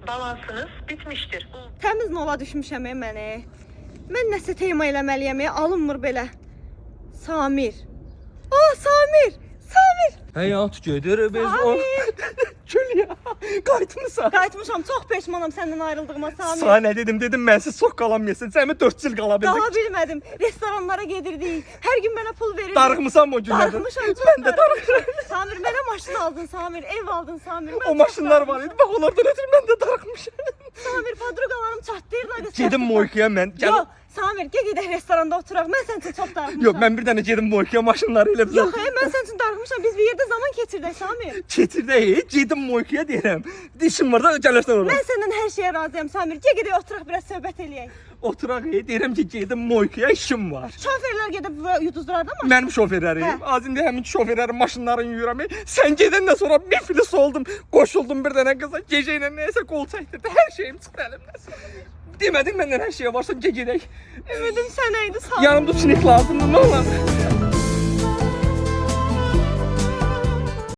Balansınız bitmiştir. Təmiz nola düşmüşəm mənə. Mən nəsə tema eləməliyəm, alınmır belə. Samir. Samir! Samir! Həyat gedir biz o... Gül ya, qayıtmısan. Qayıtmışam, çox peşmanam səndən ayrıldığıma Samir. Sana ne dedim mən siz çox qalamıyorsun. Cəmi 4 il qala bildik. Qala bilmədim. Restoranlara gedirdik. Hər gün mənə pul verirdin. Darıxmısan o günlərdə? Darıxmışam, çox Mən də darıxmışam. Samir, mənə maşın aldın Samir, ev aldın Samir. Mən O çox maşınlar var darıxmışam. idi. Bax onlardan ötürü mən də darıxmışam. Samir, padruqalarım çatlayırlar. Gedim Moykuya mən. Yox, Samir, gedək restoranda oturaq. Mən sənin üçün çox darıxmışam. Yox, mən bir dənə gedim Moykuya maşınları ilə bizə. Yox, mən sənin üçün darıxmışam. Biz bir yerdə zaman keçirdək Samir. Keçirdək, gedim Moykuya deyirəm. Dişim var da gəlirsən ora. Mən səndən hər şeyə razıyam Samir. Gedək oturaq biraz söhbət eləyək. Oturaq, deyirəm ki, gedim Moykuya işim var. Şoferlər gedib yuduzdular da mı? Mənim şoferlərim. Az indi həmin şoferlərin maşınlarını yuyuram. Sən gedəndən sonra bir filis oldum. Qoşuldum bir dənə qıza. Gecə ilə nəyəsə qol çəkdirdi. Hər şeyim çıxdı əlimdən. Demədin məndən hər şeyə varsa gedək. Ümidim sənə idi Samir. Yanımda sinek lazımdır, nə olar?